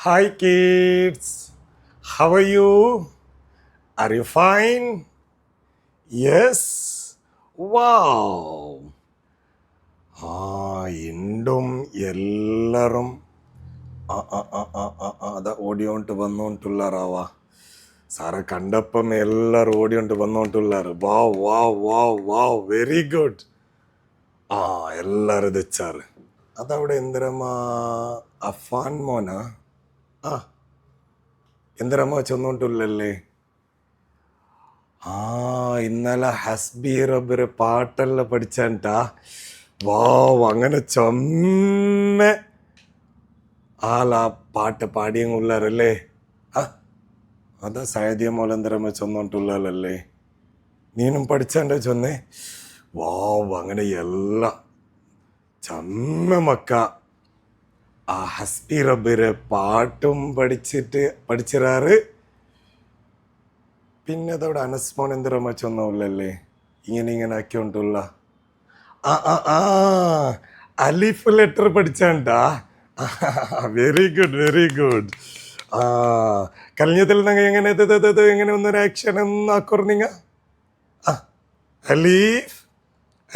Hi kids, how are you? Are you fine? Yes? Wow! വീണ്ടും എല്ലാരും അതാ ഓടിയോണ്ട് വന്നോണ്ടുള്ളാറാവാ. സാറെ കണ്ടപ്പം എല്ലാരും ഓടിയോണ്ട് വന്നോണ്ടുള്ളാറ്. വാവ് വാവ് വാവ് വാവ്, വെരി ഗുഡ്. എല്ലാരും തെച്ചാറ്. അതവിടെ എന്തിരമ്മ അഫാൻ മോനാ? എന്തിരമ്മ ചെന്നോണ്ടുള്ളല്ലേ? ഇന്നലെ ഹസ്ബി റബ്ബിറ് പാട്ടെല്ലാം പഠിച്ചാൻട്ടാ. വാവ്, അങ്ങനെ ചൊമ്മ ആളാ പാട്ട് പാടിയുള്ളാരല്ലേ? അതാ സൈദ്യ മോലന്തരമ്മ ചൊന്നോണ്ടുള്ളല്ലേ? നീനും പഠിച്ചാൻ്റെ ചൊന്നേ? വാവ്, അങ്ങനെ എല്ലാം ചമ്മ മക്ക ആ ഹസ്ബി റബ്ബിറ് പാട്ടും പഠിച്ചിറാറ്. പിന്നെ അതവിടെ അനസ്മോൻ എന്തരമ്മ ചൊന്നല്ലേ? ഇങ്ങനെ ആക്കിയോണ്ടുള്ള അലിഫ് ലെറ്റർ പഠിച്ചാണ്ടാ. Very good very good. കഴിഞ്ഞതിൽ നിങ്ങൾ എങ്ങനെ ഒന്നൊരു ആക്ഷൻ എന്നാക്കോർ നിങ്ങ? അലീഫ്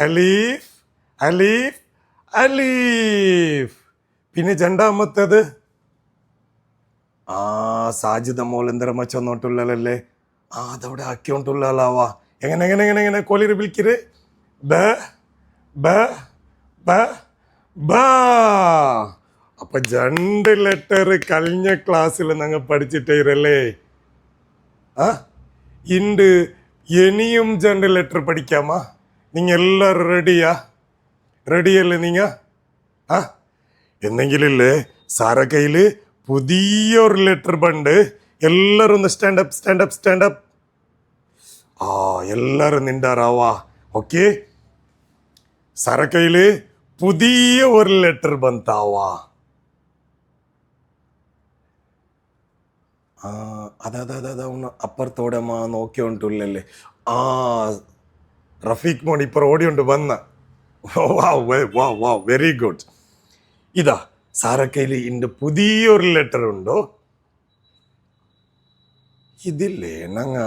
അലീഫ് അലീഫ് അലീഫ്. പിന്നെ രണ്ടാമത്തത് സാജിദ മോൾ എന്തരമ്മ ചൊന്നോട്ടുള്ളല്ലേ? അതവിടെ ആക്കിയോണ്ടുള്ളാവാ. എങ്ങനെ കോലിര് വിളിക്കര്? ബ ബ ബ ബ. അപ്പൊ 2 ലെറ്റർ കഴിഞ്ഞ ക്ലാസ്സിൽ ഞങ്ങൾ പഠിച്ചിട്ടേ. ഇണ്ട് ഇനിയും 2 ലെറ്റർ പഠിക്കാമാ? നിങ്ങ എല്ലാരും റെഡിയല്ലേ നിങ്ങ? എന്നെങ്കിലല്ലേ സാറെ കയ്യില് പുതിയൊരു ലെറ്റർ ബണ്ട്. എല്ലാരും ഒന്ന് സ്റ്റാൻഡപ്പ്. എല്ലാരും നിണ്ടാറാവാ. ഓക്കെ, സാറെ കയ്യില് പുതിയ ഒരു ലെറ്റർ ബന്താവാ. അതാ ഒന്ന് അപ്പുറത്തോടെ നോക്കിയോണ്ടുള്ളല്ലേ? റഫീഖ് മോൻ ഇപ്പൊ ഓടിയോണ്ട് വന്ന. Very good. ഇതാ സാറെ കയ്യില് ഇന്റെ പുതിയൊരു ലെറ്റർ ഉണ്ടോ? ഇതില്ലേ ഞങ്ങ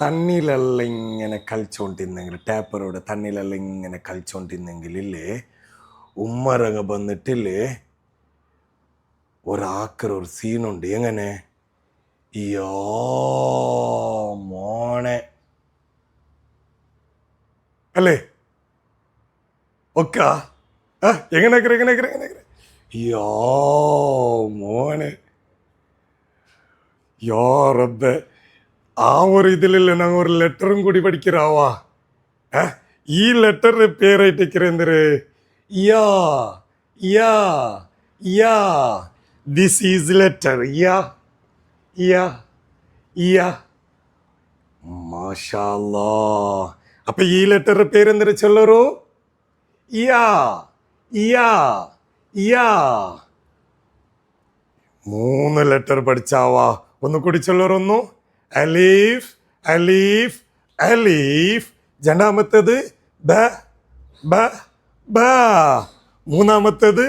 തണ്ണിലെല്ലാം ഇങ്ങനെ കളിച്ചോണ്ടിരുന്നെങ്കിൽ, ടേപ്പറോടെ തണ്ണിലെല്ലാം ഇങ്ങനെ കളിച്ചോണ്ടിരുന്നെങ്കിൽ ഇല്ലേ, ഉമ്മരങ്ങ വന്നിട്ടില്ലേ ഒരു സീനുണ്ട്. എങ്ങനെ? യോ മോനെ അല്ലേ? ഒക്കെ എങ്ങനെ യോ മോനെ, യോ റബ്ബേ. ഒരു ഇതിലല്ലേ ഞങ്ങൾ ഒരു ലെറ്ററും കൂടി പഠിക്கிறாവാ. ഈ ലെറ്ററിന്റെ പേരായിട്ട് എന്തൊരു യാ യാ യാ. ദിസ് ഈസ് ലെറ്റർ യാ യാ യാ. മാഷാ അല്ലാഹ്. അപ്പൊ ഈ ലെറ്ററിന്റെ പേരെന്തൊരു ചൊല്ലറോ? യാ യാ യാ. 3 ലെറ്റർ പഠിച്ചാവാ. ഒന്ന് കൂടി ചൊല്ലറൊന്നു. അലീഫ് അലീഫ് അലീഫ്. രണ്ടാമത്തേത് ബ ബ ബ. മൂന്നാമത്തേത്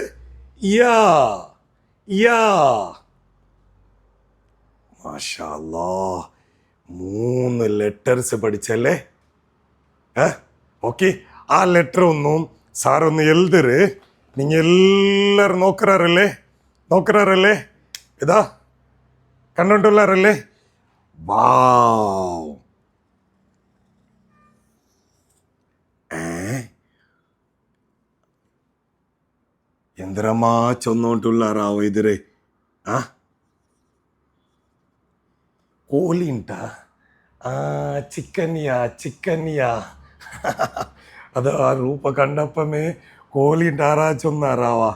യാ യാ. മാഷാ അല്ലാഹ്, 3 ലെറ്റേഴ്സ് പഠിച്ചല്ലേ? ഓക്കെ, ആ ലെറ്റർ ഒന്നും സാറൊന്ന് എഴുതര്. നിങ്ങൾ എല്ലാരും നോക്കറാറല്ലേ? ഇതാ കണ്ടോണ്ടുള്ളാറല്ലേ? വാവ്. എന്തരമാ ചൊന്നോണ്ടുള്ളാറാവോ ഇതിര്? കോലിണ്ടാ? ചിക്കനിയാ. അത് ആ രൂപ കണ്ടപ്പമേ കോലിണ്ടാറാ ചൊന്നാറാവാ.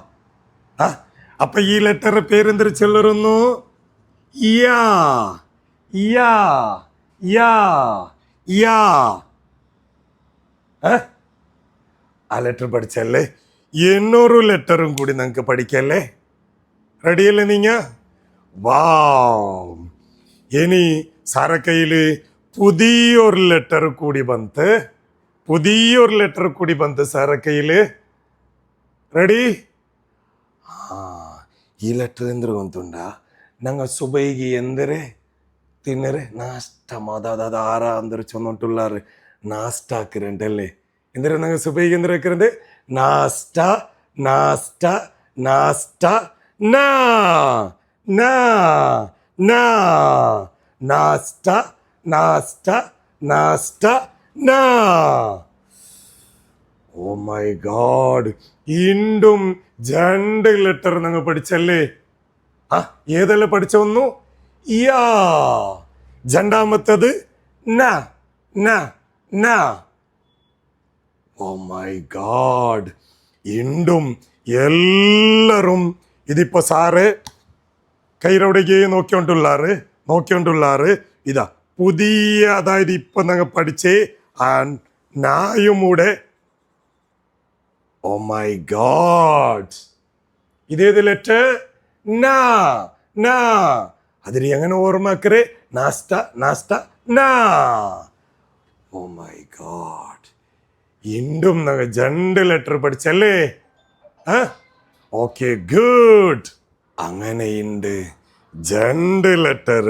അപ്പൊ ഈ ലെറ്ററിന്റെ പേരെന്തൊരു ചൊല്ലറുന്നു? യാ യാ യാ യാ. ആ ലെറ്റർ പഠിച്ചല്ലേ? എന്നൊരു ലെറ്ററും കൂടി നിങ്ങൾക്ക് പഠിക്കല്ലേ? റെഡിയല്ലേ നീങ്ങ? വാവ്. ഇനി സാറെ കയ്യില് പുതിയൊരു ലെറ്റർ കൂടി ബന്ത് സാറെ കയ്യില്. റെഡി? ಈ ಲೆಟ್ರ್ ಎಂದ್ರೆ ಗೊತ್ತುಂಡ ನಂಗೆ ಸುಬೈಗಿ ಎಂದರೆ ತಿನ್ನರೆ ನಾಷ್ಟ ಮದಾದ ಆರ ಅಂದ್ರೆ ಚೊನ್ನೊಂಟುಲ್ಲಾರು ನಾಷ್ಟ ಹಾಕಿರಂಟಲ್ಲೇ ಎಂದರೆ ನಂಗೆ ಸುಬೈಗಿ ಎಂದ್ರೆ ಹಾಕಿರಂದೆ ನಾಷ್ಟ ನಾಷ್ಟ ನಾಷ್ಟ ನಾ ನಾ ನಾ നാസ്റ്റ നാസ്റ്റ നാസ്റ്റ നാ. ഓ മൈ ഗോഡ്, വീണ്ടും 2 ലെറ്റർ നിങ്ങൾ പഠിച്ചല്ലേ? ആ ഏതെല്ലാം പഠിച്ചു? യാ. രണ്ടാമത്തത് ന ന ന. ഓ മൈ ഗോഡ്, വീണ്ടും എല്ലാരും ഇതിപ്പോ സാറ് കൈരവിടേക്ക് നോക്കിക്കൊണ്ടുള്ളാറ് ഇതാ പുതിയ, അതായത് ഇപ്പൊ ഞങ്ങൾ പഠിച്ചേ നായും കൂടെ. ഓ മൈ ഗോഡ്, ഇതേത് ലെറ്റർ? നാ നാ. അതിൽ എങ്ങനെ ഓർമ്മക്കറേ? നാസ്റ്റ നാസ്റ്റ നാ. ഓ മൈ ഗോഡ്, വീണ്ടും ഞങ്ങൾ 2 ലെറ്റർ പഠിച്ചല്ലേ? Okay, good. അങ്ങനെയുണ്ട് 2 ലെറ്റർ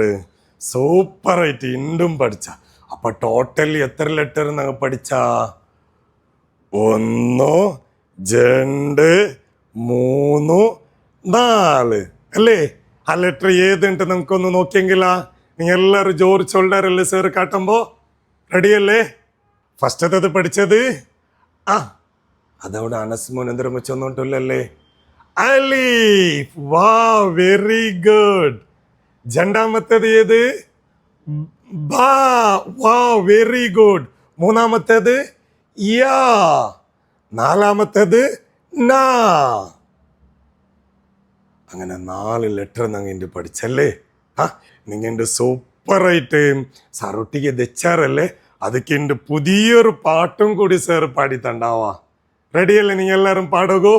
സൂപ്പറായിട്ട് വീണ്ടും പഠിച്ച. അപ്പൊ ടോട്ടൽ എത്ര ലെറ്റർ ഞങ്ങൾ പഠിച്ച? 1 2 3 4 അല്ലേ? ആ ലെറ്റർ ഏതുണ്ട് നമുക്കൊന്ന് നോക്കിയെങ്കിലാ? നിങ്ങൾ എല്ലാവരും ജോർ ചൊല്ലാറല്ലേ സാർ കാട്ടുമ്പോ? റെഡിയല്ലേ? ഫസ്റ്റത്തത് പഠിച്ചത് അതവിടെ അനസ്മോൻ എന്തെങ്കിലും വെച്ചൊന്നുണ്ടല്ലേ? അലീഫ്. വാ, വെരി ഗുഡ്. രണ്ടാമത്തേത് ഏത്? ബാ. വാ, വെരി ഗുഡ്. മൂന്നാമത്തേത് യാ. നാലാമത്തേത് നാ. അങ്ങനെ 4 ലെറ്റർ ഞങ്ങൾ പഠിച്ചല്ലേ? നിങ്ങൾ സൂപ്പറായിട്ട് സാറൊട്ടിക്ക് തെച്ചാറല്ലേ? അതൊക്കെ പുതിയൊരു പാട്ടും കൂടി സാർ പാടി തണ്ടാവാ. റെഡിയല്ലേ? നിങ്ങൾ എല്ലാവരും പാടുകോ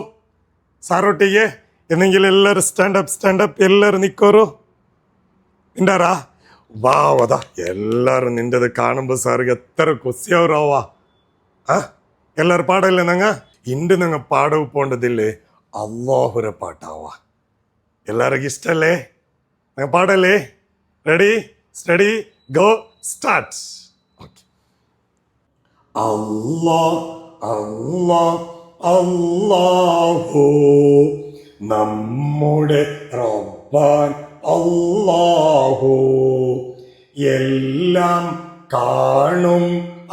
സാറൊട്ടിಗೆ? എന്നെങ്കിൽ എല്ലാവരും സ്റ്റാൻഡപ്പ് എല്ലാവരും നിൽക്കോറോ? ഉണ്ടാറാ? വാവതാ എല്ലാവരും നിൻ്റെത് കാണുമ്പോൾ സാർക്ക് എത്ര കൊസിയാവറാവാ. എല്ലാവരും പാടല്ലേ? ഞങ്ങൾ ഞങ്ങൾ പാടവ് പോണ്ടതില്ലേ? അള്ളാഹുര പാട്ടാവാ. എല്ലാവർക്കും ഇഷ്ടല്ലേ? ഞങ്ങൾ പാടല്ലേ? Ready steady go start. Okay. Allah Allah Allahu നമ്മുടെ റബ്ബാൻ അല്ലാഹു, എല്ലാം കാണും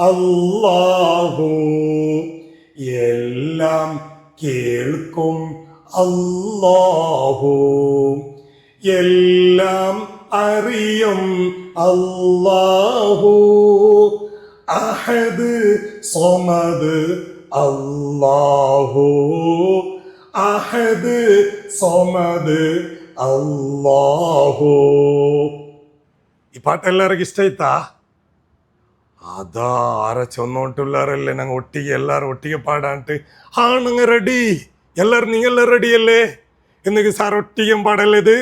അല്ലാഹു, എല്ലാം കേൾക്കും അല്ലാഹു, എല്ലാം അറിയും അല്ലാഹു. അഹദ് സ്വമദ് അല്ലാഹു, അഹദ് സ്വമദ് അല്ലാഹു. ഈ പാട്ട് എല്ലാവർക്കും ഇഷ്ടായിത്താ? അതാ ആരെ ചൊന്നോട്ടുള്ളാരല്ലേ ഞങ്ങൾ എല്ലാരും ഒട്ടിಗೆ പാടാണ്ട്. നിങ്ങൾ റെഡി? എല്ലാരും നിങ്ങളെല്ലാം റെഡിയല്ലേ? എന്നെങ്കിൽ സാർ ഒട്ടിയും പാടല്ലേ ഇത്?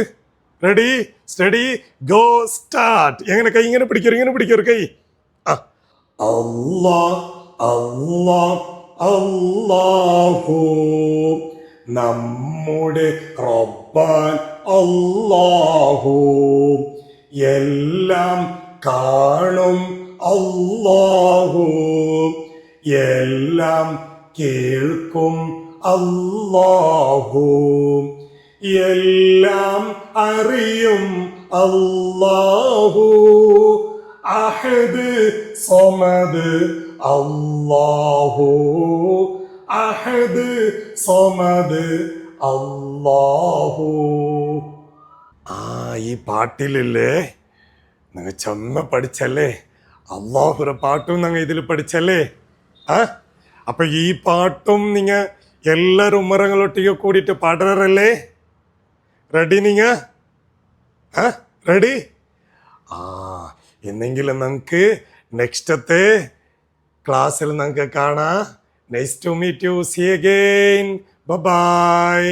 Ready steady go start. എങ്ങനെ കൈ ഇങ്ങനെ പിടിക്കൊരു കൈ. അല്ലാഹ് അല്ലാഹ് അല്ലാഹു നമ്മുടെ റബ്ബാൻ അല്ലാഹു, എല്ലാം കാണും അല്ലാഹു, എല്ലാം കേൾക്കും അല്ലാഹു, എല്ലാം അറിയും അല്ലാഹു. അഹദ് സ്വമദ് അല്ലാഹു, അഹദ് സ്വമദ് അല്ലാഹു. ഈ പാട്ടിലില്ലേ നിങ്ങൾ ചെമ്മ പഠിച്ചല്ലേ? അള്ളാഹുര പാട്ടും നിങ്ങൾ ഇതിൽ പഠിച്ചല്ലേ? അപ്പൊ ഈ പാട്ടും നിങ്ങൾ എല്ലാരും ഉമ്മറങ്ങളൊട്ടിಗೆ കൂടിയിട്ട് പാടാറല്ലേ? റെഡി? നിങ്ങൾ റെഡി? എന്നെങ്കിലും നമുക്ക് നെക്സ്റ്റത്തെ ക്ലാസ്സിൽ നമുക്ക് കാണാം. Nice to meet you. See again. Bye by.